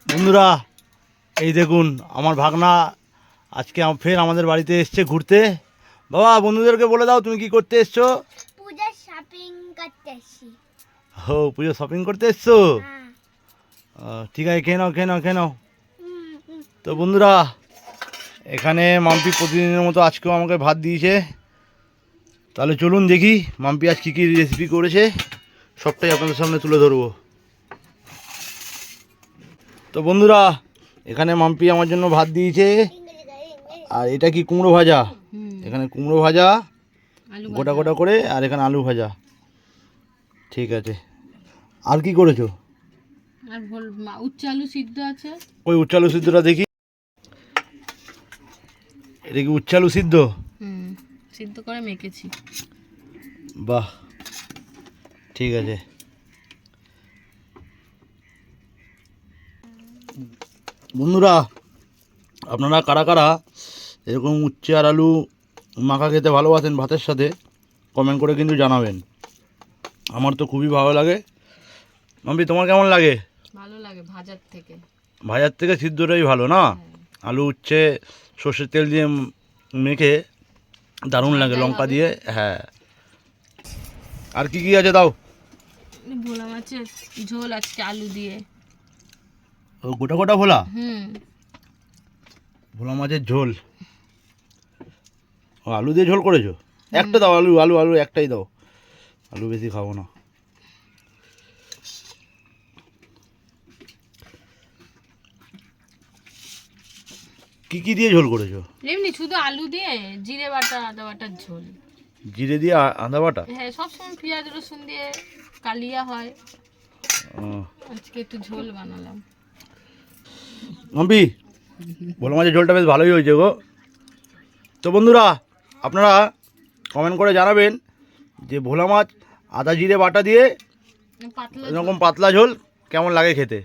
বন্ধুরা এই দেখুন আমার ভাগনা আজকে ফের আমাদের বাড়িতে এসছে ঘুরতে। বাবা বন্ধুদেরকে বলে দাও তুমি কি করতে এসছো? পূজা শপিং করতে এসেছি। ও পুজো শপিং করতে এসছো? হ্যাঁ। ঠিক আছে, খেয়ে নাও খেয়ে নাও খেয়ে নাও। হুম। তো বন্ধুরা এখানে মাম্পি প্রতিদিনের মতো আজকেও আমাকে ভাত দিয়েছে। তাহলে চলুন দেখি মাম্পি আজ কী কী রেসিপি করেছে, সবটাই আপনাদের সামনে তুলে ধরবো। তো বন্ধুরা এখানে মাম্পি আমার জন্য ভাত দিয়েছে। আর এটা কি কুমড়ো ভাজা? এখানে কুমড়ো ভাজা গোটা গোটা করে, আর এখানে আলু ভাজা। ঠিক আছে, আর কি করেছো? আর উচ্চ আলু সিদ্ধ আছে। ওই উচ্চ আলু সিদ্ধটা দেখি। এটা কি উচ্চ আলু সিদ্ধ? সিদ্ধ করে মেখেছি। বাহ, ঠিক আছে। বন্ধুরা আপনারা কারা কারা এরকম উচ্ছে আর আলু মাখা খেতে ভালোবাসেন ভাতের সাথে, কমেন্ট করে কিন্তু জানাবেন। আমার তো খুবই ভালো লাগে। মাম্পি তোমার কেমন লাগে? ভালো লাগে ভাজার থেকে। ভাজার থেকে সিদ্ধটাই ভালো না? আলু উচ্ছে সর্ষের তেল দিয়ে মেখে দারুণ লাগে, লঙ্কা দিয়ে। হ্যাঁ, আর কি কি আছে দাও। ভোলা মাছের ঝোল আজকে আলু দিয়ে। ও গোটা গোটা ভোলা? হুম। ভোলা মাছের ঝোল। ও আলু দিয়ে ঝোল করেছো? একটা দাও, আলু আলু আলু একটাই দাও, আলু বেশি খাবো না। কি কি দিয়ে ঝোল করেছো? এমনি শুধু আলু দিয়ে জিরে বাটা আদা বাটার ঝোল। জিরে দিয়ে আদা বাটা? হ্যাঁ, সবসময় পেঁয়াজ রসুন দিয়ে কালিয়া হয়, ও, আজকে একটু ঝোল বানালাম। মাম্পি ভোলা মাছের ঝোলটা বেশ ভালোই হয়েছে গো। তো বন্ধুরা আপনারা কমেন্ট করে জানাবেন যে ভোলা মাছ আদা জিরে বাটা দিয়ে পাতলা এরকম পাতলা ঝোল কেমন লাগে খেতে।